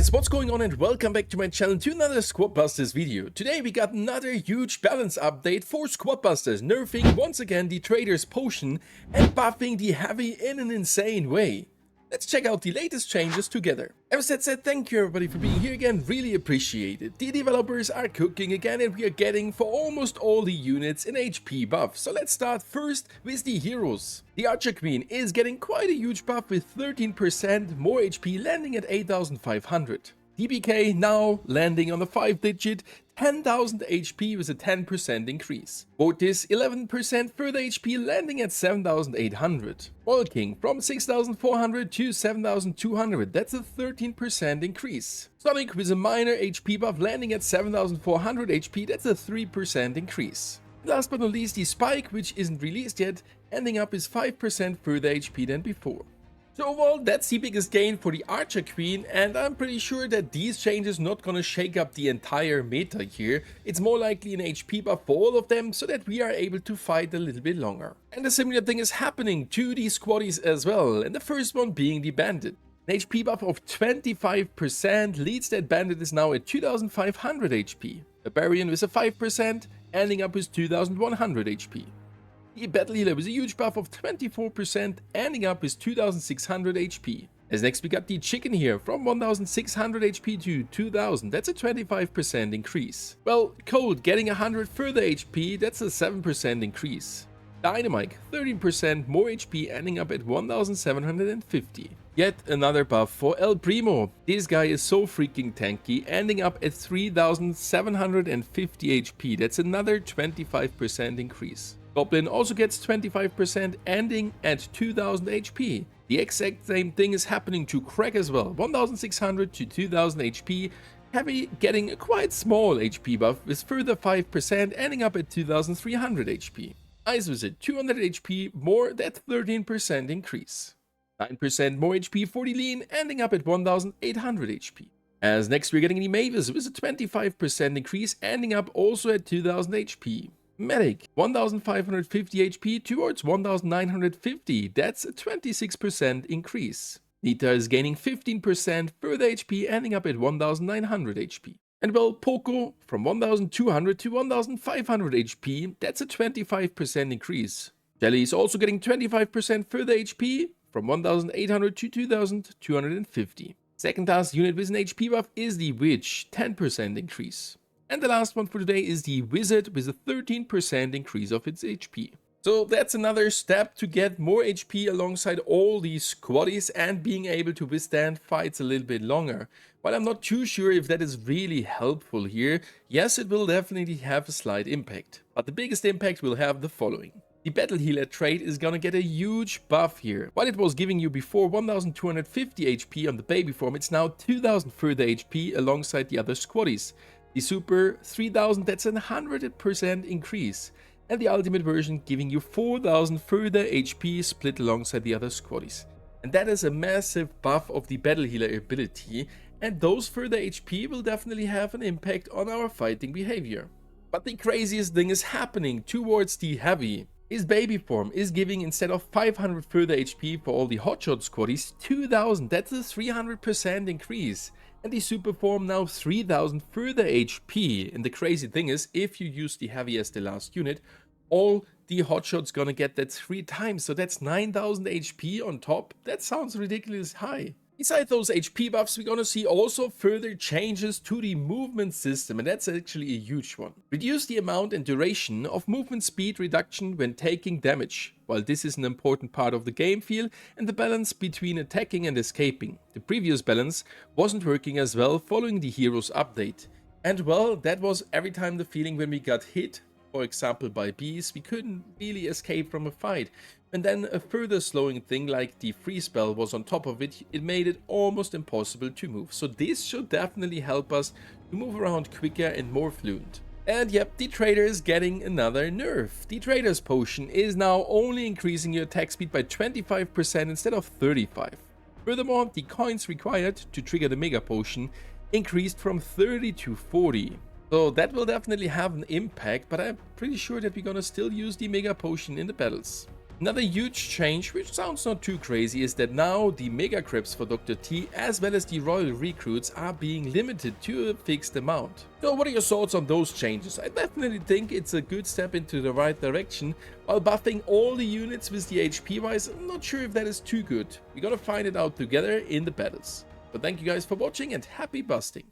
guys, what's going on and welcome back to my channel to another Squad Busters video. Today we got another huge balance update for Squad Busters, nerfing once again the Trader's Potion and buffing the Heavy in an insane way. Let's check out the latest changes together. As said, thank you everybody for being here again, really appreciate it. The developers are cooking again and we are getting for almost all the units an HP buff. So let's start first with the heroes. The Archer Queen is getting quite a huge buff with 13% more HP, landing at 8,500. DBK now landing on the 5-digit 10,000 HP with a 10% increase. Mortis 11% further HP, landing at 7,800. Royale King from 6,400 to 7,200, that's a 13% increase. Sonic with a minor HP buff, landing at 7,400 HP, that's a 3% increase. Last but not least, the Spike, which isn't released yet, ending up is 5% further HP than before. So overall, that's the biggest gain for the Archer Queen, and I'm pretty sure that these changes not gonna shake up the entire meta here. It's more likely an HP buff for all of them, so that we are able to fight a little bit longer. And a similar thing is happening to the Squaddies as well, and the first one being the Bandit. An HP buff of 25% leads that Bandit is now at 2,500 HP. Barbarian with a 5%, ending up with 2,100 HP. The Battle Healer with a huge buff of 24%, ending up with 2,600 HP. As next we got the Chicken here, from 1,600 HP to 2,000, that's a 25% increase. Well, Colt getting 100 further HP, that's a 7% increase. Dynamike, 13% more HP, ending up at 1,750. Yet another buff for El Primo. This guy is so freaking tanky, ending up at 3,750 HP, that's another 25% increase. Goblin also gets 25%, ending at 2,000 HP. The exact same thing is happening to Crack as well, 1,600 to 2,000 HP. Heavy getting a quite small HP buff with further 5%, ending up at 2,300 HP. Ice Wizard, 200 HP more, that's 13% increase. 9% more HP for the Lean, ending up at 1,800 HP. As next we're getting the Mavis with a 25% increase, ending up also at 2,000 HP. Medic, 1,550 HP towards 1,950, that's a 26% increase. Nita is gaining 15% further HP, ending up at 1,900 HP. And well, Poco from 1,200 to 1,500 HP, that's a 25% increase. Shelly is also getting 25% further HP, from 1,800 to 2,250. Second last unit with an HP buff is the Witch, 10% increase. And the last one for today is the Wizard with a 13% increase of its HP. So that's another step to get more HP alongside all these Squaddies and being able to withstand fights a little bit longer. While I'm not too sure if that is really helpful here, yes, it will definitely have a slight impact. But the biggest impact will have the following. The Battle Healer trait is gonna get a huge buff here. While it was giving you before 1,250 HP on the baby form, it's now 2,000 further HP alongside the other Squaddies. The Super 3000, that's a 100% increase. And the Ultimate version giving you 4,000 further HP split alongside the other Squaddies. And that is a massive buff of the Battle Healer ability, and those further HP will definitely have an impact on our fighting behavior. But the craziest thing is happening towards the Heavy. His baby form is giving, instead of 500 further HP for all the hotshot Squaddies, 2,000, that's a 300% increase. And the super form now 3,000 further HP. And the crazy thing is, if you use the Heavy as the last unit, all the hotshots gonna get that 3 times. So that's 9,000 HP on top. That sounds ridiculously high. Besides those HP buffs, we're gonna see also further changes to the movement system, and that's actually a huge one. Reduce the amount and duration of movement speed reduction when taking damage. While this is an important part of the game feel and the balance between attacking and escaping, the previous balance wasn't working as well following the Heroes update. And well, that was every time the feeling when we got hit, for example by bees, we couldn't really escape from a fight. And then a further slowing thing like the freeze spell was on top of it, it made it almost impossible to move. So this should definitely help us to move around quicker and more fluent. And yep, the Trader is getting another nerf. The Trader's Potion is now only increasing your attack speed by 25% instead of 35%. Furthermore, the coins required to trigger the Mega Potion increased from 30 to 40. So that will definitely have an impact, but I'm pretty sure that we're gonna still use the Mega Potion in the battles. Another huge change, which sounds not too crazy, is that now the Mega Crypts for Dr. T as well as the Royal recruits are being limited to a fixed amount. So what are your thoughts on those changes? I definitely think it's a good step into the right direction, while buffing all the units with the HP wise, I'm not sure if that is too good. We're gonna find it out together in the battles. But thank you guys for watching and happy busting!